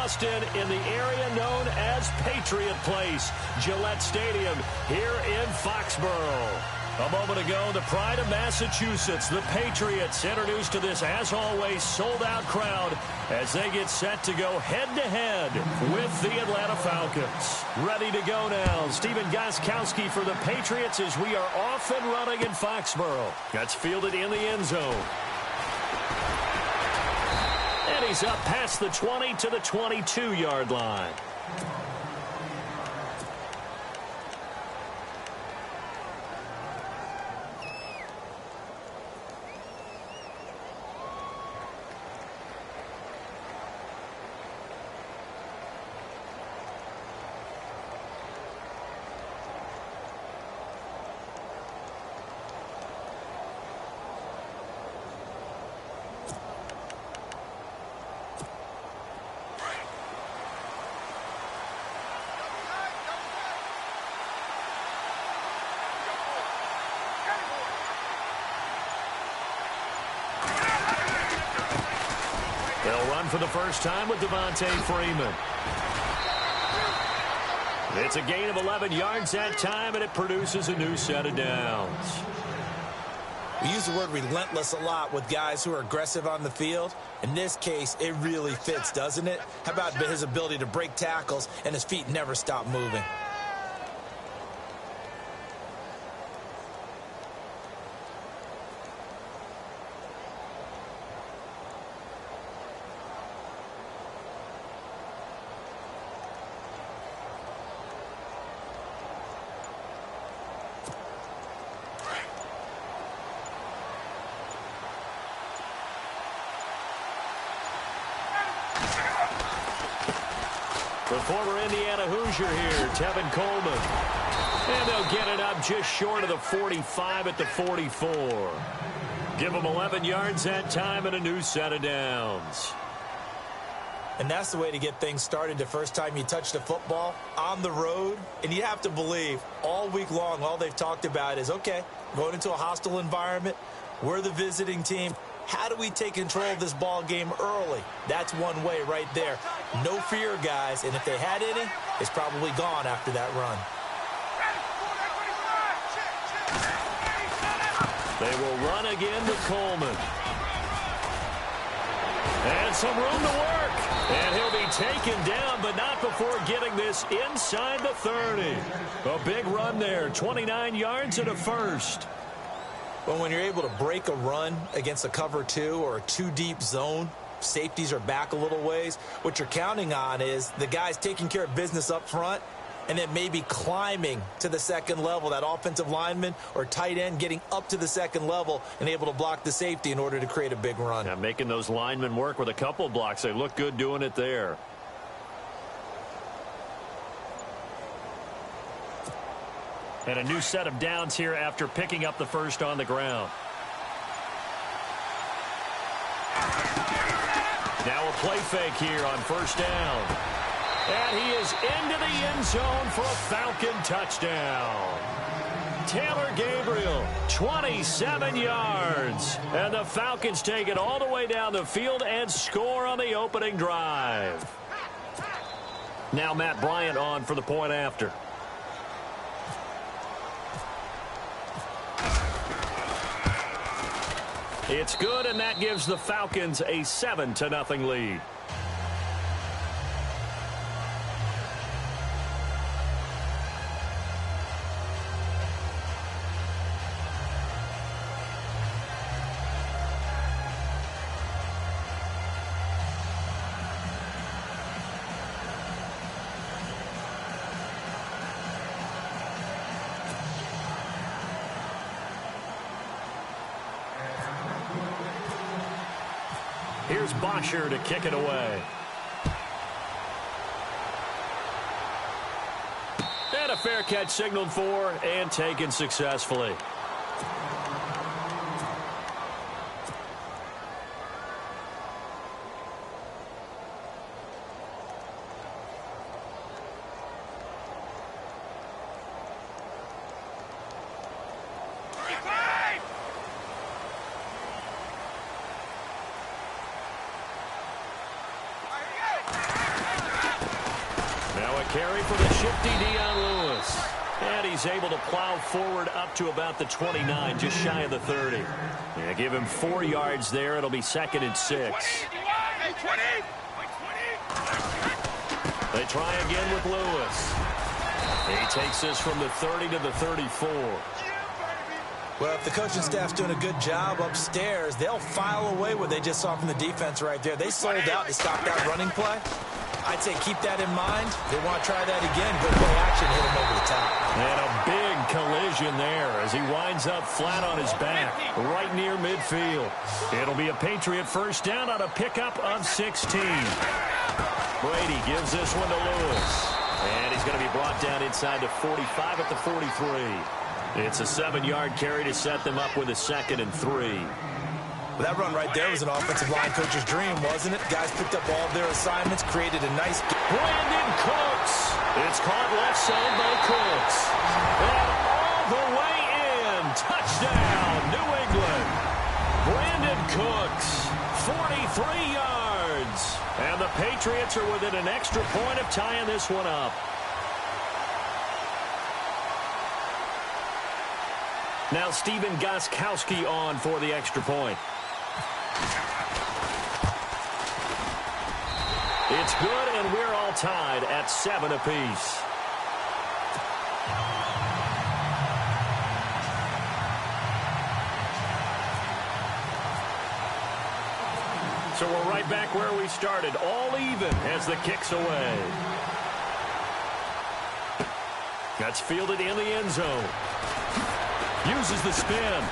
Boston in the area known as Patriot Place, Gillette Stadium here in Foxborough. A moment ago, the pride of Massachusetts, the Patriots, introduced to this, as always, sold-out crowd as they get set to go head-to-head with the Atlanta Falcons. Ready to go now. Stephen Gostkowski for the Patriots as we are off and running in Foxborough. That's fielded in the end zone. And he's up past the 20 to the 22-yard line. They'll run for the first time with Devontae Freeman. It's a gain of 11 yards that time, and it produces a new set of downs. We use the word relentless a lot with guys who are aggressive on the field. In this case, it really fits, doesn't it? How about his ability to break tackles and his feet never stop moving? The former Indiana Hoosier here, Tevin Coleman. And they'll get it up just short of the 45 at the 44. Give them 11 yards that time and a new set of downs. And that's the way to get things started the first time you touch the football on the road. And you have to believe all week long, all they've talked about is, okay, going into a hostile environment, we're the visiting team. How do we take control of this ball game early? That's one way right there. No fear, guys. And if they had any, it's probably gone after that run. They will run again with Coleman. And some room to work. And he'll be taken down, but not before getting this inside the 30. A big run there, 29 yards and a first. Well, when you're able to break a run against a cover 2 or a 2-deep zone, safeties are back a little ways. What you're counting on is the guys taking care of business up front and then maybe climbing to the second level, that offensive lineman or tight end getting up to the second level and able to block the safety in order to create a big run. Yeah, making those linemen work with a couple blocks. They look good doing it there. And a new set of downs here after picking up the first on the ground. Now a play fake here on first down. And he is into the end zone for a Falcon touchdown. Taylor Gabriel, 27 yards. And the Falcons take it all the way down the field and score on the opening drive. Now Matt Bryant on for the point after. It's good, and that gives the Falcons a 7-0 lead. Here's Bosher to kick it away. And a fair catch signaled for and taken successfully. carry for the shifty Dion Lewis. And he's able to plow forward up to about the 29, just shy of the 30. Yeah, give him 4 yards there. It'll be 2nd and 6. They try again with Lewis. He takes this from the 30 to the 34. Well, if the coaching staff's doing a good job upstairs, they'll file away what they just saw from the defense right there. They sold out to stop that running play. I'd say keep that in mind. They want to try that again. Go play action, hit him over the top. And a big collision there as he winds up flat on his back, right near midfield. It'll be a Patriot first down on a pickup of 16. Brady gives this one to Lewis. And he's going to be brought down inside the 45 at the 43. It's a 7-yard carry to set them up with a 2nd and 3. Well, that run right there was an offensive line coach's dream, wasn't it? Guys picked up all of their assignments, created a nice... Brandon Cooks. It's caught left side by Cooks. And all the way in. Touchdown, New England. Brandon Cooks, 43 yards. And the Patriots are within an extra point of tying this one up. Now Stephen Gostkowski on for the extra point. It's good, and we're all tied at 7 apiece. So we're right back where we started, all even as the kick's away. That's fielded in the end zone. Uses the spin.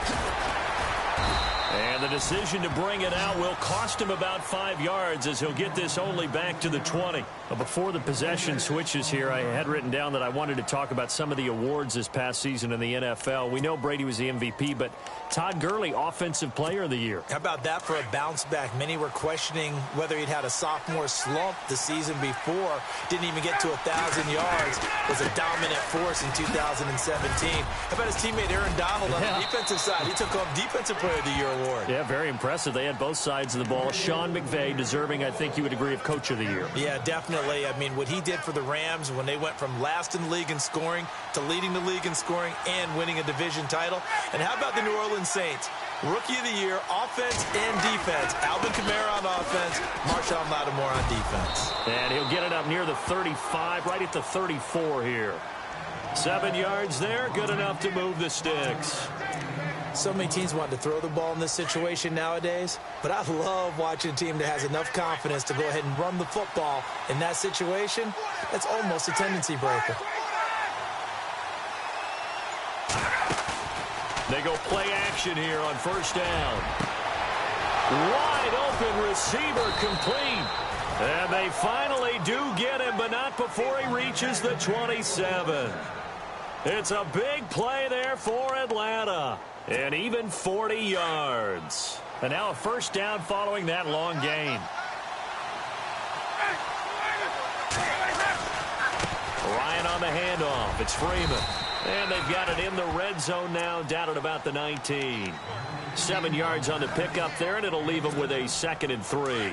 And the decision to bring it out will cost him about 5 yards as he'll get this only back to the 20. But before the possession switches here, I had written down that I wanted to talk about some of the awards this past season in the NFL. We know Brady was the MVP, but Todd Gurley, Offensive Player of the Year. How about that for a bounce back? Many were questioning whether he'd had a sophomore slump the season before. Didn't even get to 1,000 yards. Was a dominant force in 2017. How about his teammate Aaron Donald on the defensive side? He took home Defensive Player of the Year award. Yeah, very impressive. They had both sides of the ball. Sean McVay deserving, I think you would agree, of Coach of the Year. Yeah, definitely. I mean, what he did for the Rams when they went from last in the league in scoring to leading the league in scoring and winning a division title. And how about the New Orleans Saints? Rookie of the Year, offense and defense. Alvin Kamara on offense, Marshawn Lattimore on defense. And he'll get it up near the 35, right at the 34 here. 7 yards there, good enough to move the sticks. So many teams want to throw the ball in this situation nowadays, but I love watching a team that has enough confidence to go ahead and run the football in that situation. That's almost a tendency breaker. They go play action here on first down. Wide open receiver complete. And they finally do get him, but not before he reaches the 27. It's a big play there for Atlanta. And even 40 yards. And now a first down following that long gain. Ryan on the handoff. It's Freeman. And they've got it in the red zone now, down at about the 19. 7 yards on the pickup there, and it'll leave them with a 2nd and 3.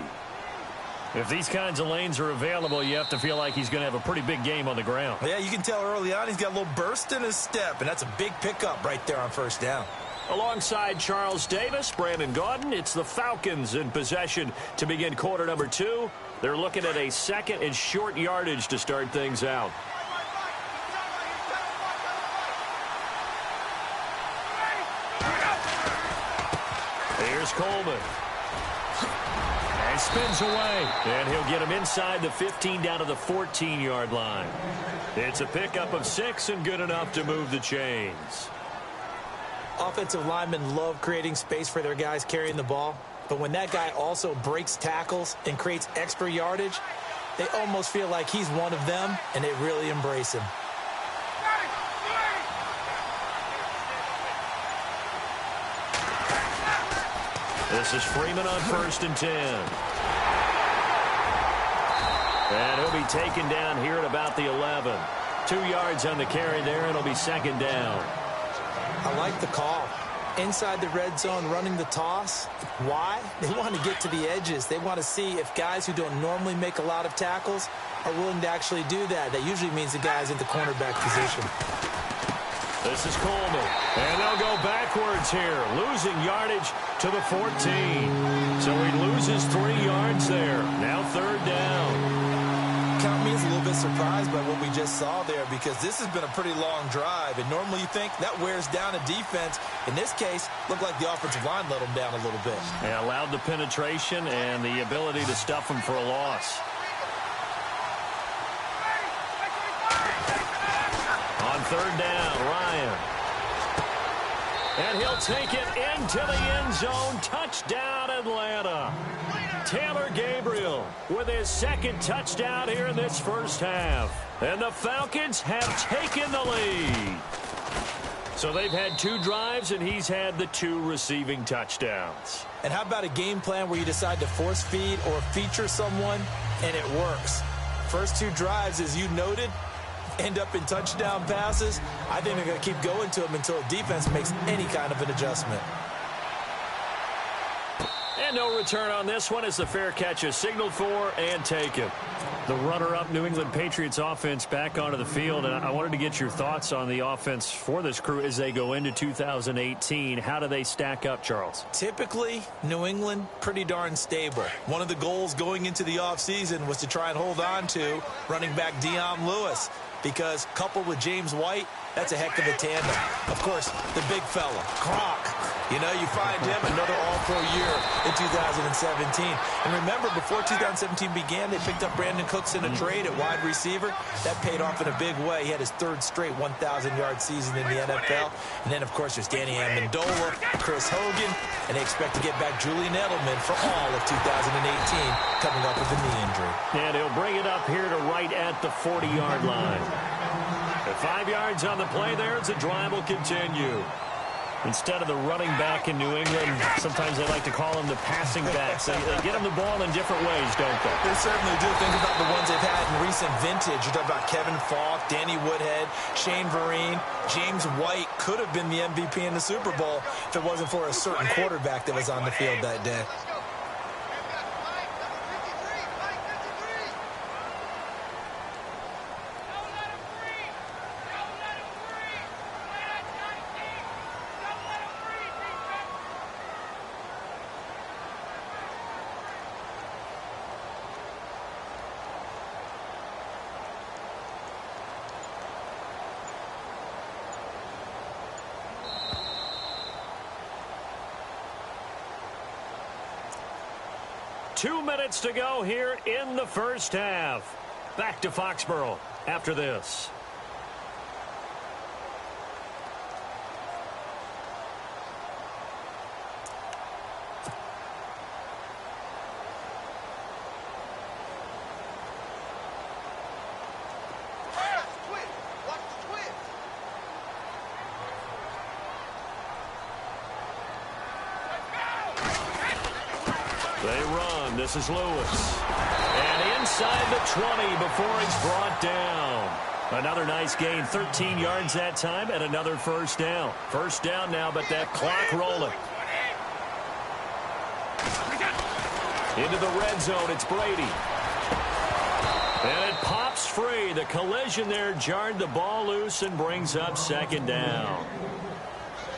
If these kinds of lanes are available, you have to feel like he's going to have a pretty big game on the ground. Yeah, you can tell early on he's got a little burst in his step, and that's a big pickup right there on first down. Alongside Charles Davis, Brandon Gaudin, it's the Falcons in possession to begin quarter number 2. They're looking at a 2nd and short yardage to start things out. Here's Coleman. And spins away. And he'll get him inside the 15 down to the 14-yard line. It's a pickup of 6 and good enough to move the chains. Offensive linemen love creating space for their guys carrying the ball. But when that guy also breaks tackles and creates extra yardage, they almost feel like he's one of them, and they really embrace him. This is Freeman on 1st and 10. And he'll be taken down here at about the 11. 2 yards on the carry there, and it'll be 2nd down. I like the call. inside the red zone running the toss. Why? They want to get to the edges. They want to see if guys who don't normally make a lot of tackles are willing to actually do that. That usually means the guy's in the cornerback position. This is Coleman, and they'll go backwards here, losing yardage to the 14. So he loses 3 yards there. Now 3rd down. Count me as a little bit surprised by what we just saw there, because this has been a pretty long drive, and normally you think that wears down a defense. In this case, looked like the offensive line let them down a little bit. Yeah, allowed the penetration and the ability to stuff them for a loss. On 3rd down, Ryan. And he'll take it into the end zone. Touchdown, Atlanta. Taylor Gabriel with his 2nd touchdown here in this first half. And the Falcons have taken the lead. So they've had 2 drives, and he's had the 2 receiving touchdowns. And how about a game plan where you decide to force feed or feature someone, and it works? First 2 drives, as you noted, end up in touchdown passes. I think they're going to keep going to them until the defense makes any kind of an adjustment. And no return on this one as the fair catch is signaled for and taken. The runner-up New England Patriots offense back onto the field. And I wanted to get your thoughts on the offense for this crew as they go into 2018. How do they stack up, Charles? Typically, New England, pretty darn stable. One of the goals going into the offseason was to try and hold on to running back Dion Lewis, because coupled with James White, that's a heck of a tandem. Of course, the big fella, Gronk. You know, you find him another all-pro year in 2017. And remember, before 2017 began, they picked up Brandon Cooks in a trade at wide receiver. That paid off in a big way. He had his 3rd straight 1,000-yard season in the NFL. And then, of course, there's Danny Amendola, Chris Hogan, and they expect to get back Julian Edelman for all of 2018, coming up with a knee injury. And he'll bring it up here to right at the 40-yard line. At 5 yards on the play there, the drive will continue. Instead of the running back in New England, sometimes they like to call them the passing backs. They get them the ball in different ways, don't they? They certainly do. Think about the ones they've had in recent vintage. You talk about Kevin Falk, Danny Woodhead, Shane Vereen. James White could have been the MVP in the Super Bowl if it wasn't for a certain quarterback that was on the field that day. Two minutes to go here in the first half. Back to Foxborough after this. They run. This is Lewis. And inside the 20 before he's brought down. Another nice gain. 13 yards that time and another first down. First down now, but that clock rolling. Into the red zone. It's Brady. And it pops free. The collision there jarred the ball loose and brings up second down.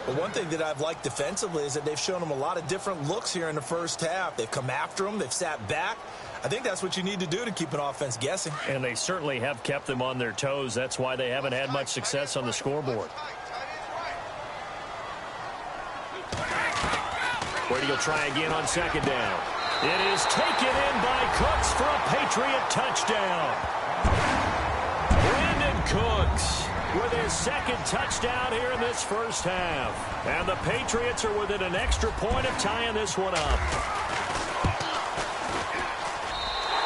Well, one thing that I've liked defensively is that they've shown them a lot of different looks here in the first half. They've come after them. They've sat back. I think that's what you need to do to keep an offense guessing. And they certainly have kept them on their toes. That's why they haven't had much success on the scoreboard. Brady will try again on second down. It is taken in by Cooks for a Patriot touchdown. Brandon Cooks with his second touchdown here in this first half. And the Patriots are within an extra point of tying this one up.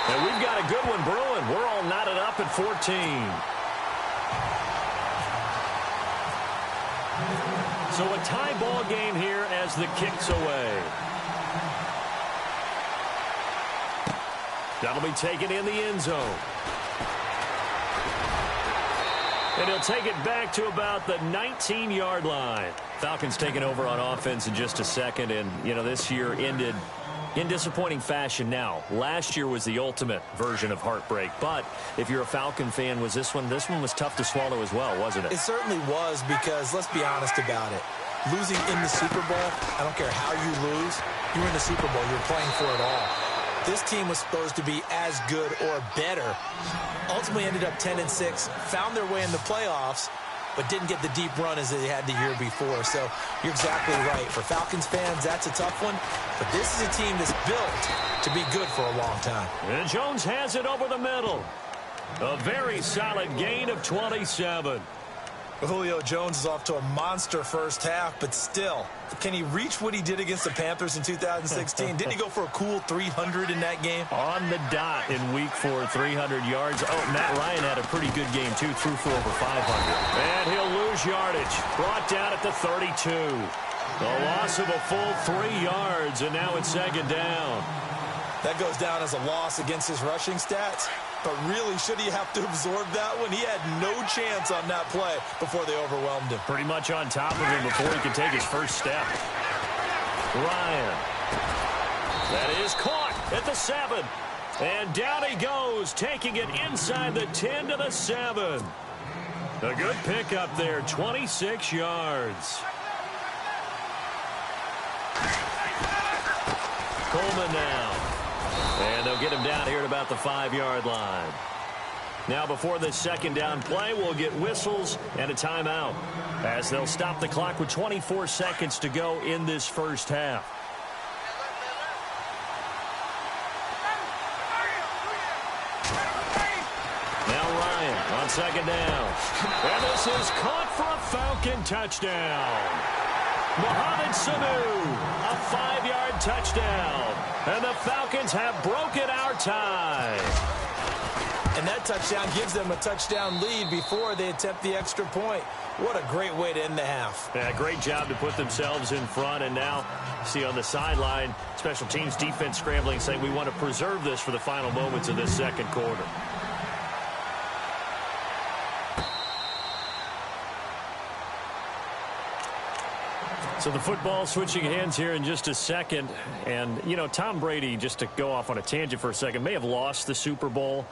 And we've got a good one brewing. We're all knotted up at 14. So a tie ball game here as the kick's away. That'll be taken in the end zone. And he'll take it back to about the 19-yard line. Falcons taking over on offense in just a second, and, this year ended in disappointing fashion. Now, last year was the ultimate version of heartbreak, but if you're a Falcon fan, was this one was tough to swallow as well, wasn't it? It certainly was, because let's be honest about it. Losing in the Super Bowl, I don't care how you lose, you're in the Super Bowl, you're playing for it all. This team was supposed to be as good or better. Ultimately ended up 10-6, found their way in the playoffs, but didn't get the deep run as they had the year before. So you're exactly right. For Falcons fans, that's a tough one. But this is a team that's built to be good for a long time. And Jones has it over the middle. A very solid gain of 27. Julio Jones is off to a monster first half, but still, can he reach what he did against the Panthers in 2016? Didn't he go for a cool 300 in that game? On the dot in week 4, 300 yards. Oh, Matt Ryan had a pretty good game, too, threw for over 500. And he'll lose yardage. Brought down at the 32. A loss of a full 3 yards, and now it's second down. That goes down as a loss against his rushing stats. But really, should he have to absorb that one? He had no chance on that play before they overwhelmed him. Pretty much on top of him before he could take his first step. Ryan. That is caught at the 7. And down he goes, taking it inside the 10 to the 7. A good pickup there, 26 yards. Coleman now. And they'll get him down here at about the 5-yard line. Now before this second down play, we'll get whistles and a timeout, as they'll stop the clock with 24 seconds to go in this first half. Now Ryan on second down. And this is caught for a Falcon touchdown. Mohamed Sanu, a 5-yard touchdown. And the Falcons have broken our tie. And that touchdown gives them a touchdown lead before they attempt the extra point. What a great way to end the half. Yeah, great job to put themselves in front. And now, see on the sideline, special teams defense scrambling, saying we want to preserve this for the final moments of this second quarter. So the football switching hands here in just a second. And, Tom Brady, just to go off on a tangent for a second, may have lost the Super Bowl,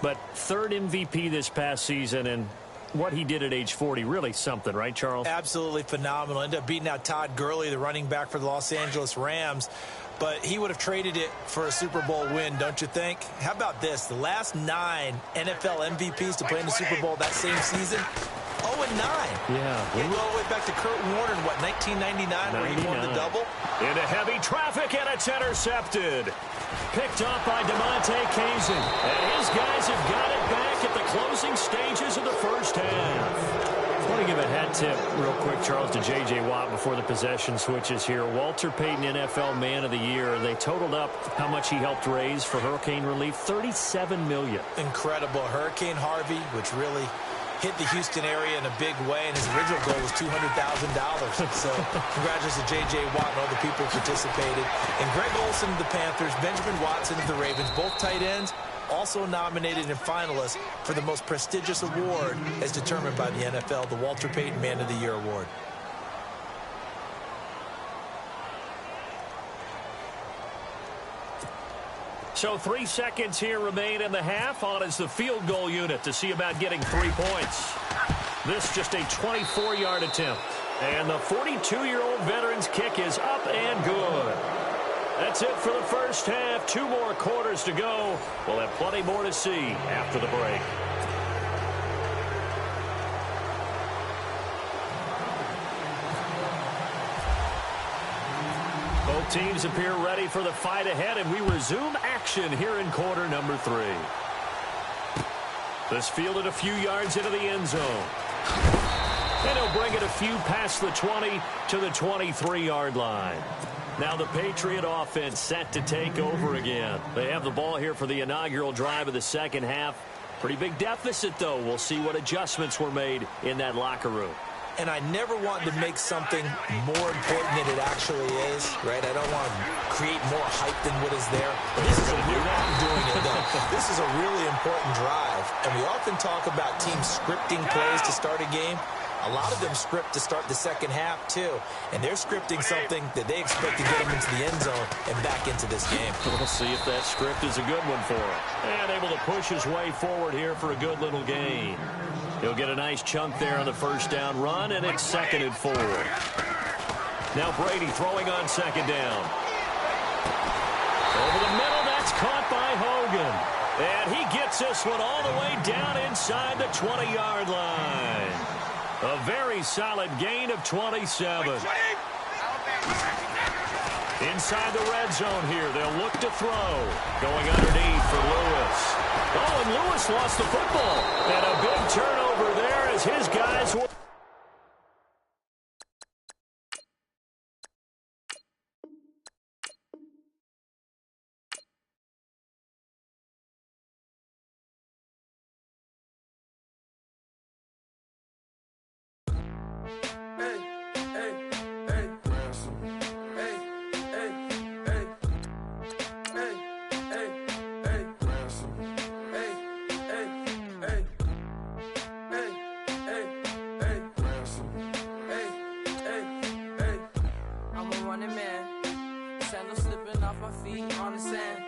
but third MVP this past season, and what he did at age 40, really something, right, Charles? Absolutely phenomenal. Ended up beating out Todd Gurley, the running back for the Los Angeles Rams. But he would have traded it for a Super Bowl win, don't you think? How about this? The last 9 NFL MVPs to play in the Super Bowl that same season, 0-9. Yeah. You go all the way back to Kurt Warner in, 1999, where he won the double? Into heavy traffic, and it's intercepted. Picked off by DeMonte Kazin. And his guys have got it back at the closing stages of the first half. I want to give a hat tip real quick, Charles, to J.J. Watt before the possession switches here. Walter Payton, NFL Man of the Year. They totaled up how much he helped raise for hurricane relief, $37 million. Incredible. Hurricane Harvey, which really hit the Houston area in a big way, and his original goal was $200,000. So congratulations to J.J. Watt and all the people who participated. And Greg Olsen of the Panthers, Benjamin Watson of the Ravens, both tight ends, also nominated and finalists for the most prestigious award as determined by the NFL, the Walter Payton Man of the Year Award. So 3 seconds here remain in the half. On is the field goal unit to see about getting 3 points. This just a 24-yard attempt. And the 42-year-old veteran's kick is up and good. That's it for the first half. 2 more quarters to go. We'll have plenty more to see after the break. Both teams appear ready for the fight ahead, and we resume action here in quarter number 3. This fielded a few yards into the end zone. And he'll bring it a few past the 20 to the 23-yard line. Now the Patriot offense set to take over again. They have the ball here for the inaugural drive of the second half. Pretty big deficit, though. We'll see what adjustments were made in that locker room. And I never want to make something more important than it actually is, right? I don't want to create more hype than what is there. This is This is a really important drive. And we often talk about teams scripting plays to start a game. A lot of them script to start the second half, too. And they're scripting something that they expect to get them into the end zone and back into this game. We'll see if that script is a good one for him. And able to push his way forward here for a good little gain. He'll get a nice chunk there on the first down run, and it's 2nd and 4. Now Brady throwing on 2nd down. Over the middle, that's caught by Hogan. And he gets this one all the way down inside the 20-yard line. A very solid gain of 27. Inside the red zone here, they'll look to throw. Going underneath for Lewis. Oh, and Lewis lost the football. And a big turnover there as his guys were... I'm a running man, sandals slipping off my feet on the sand.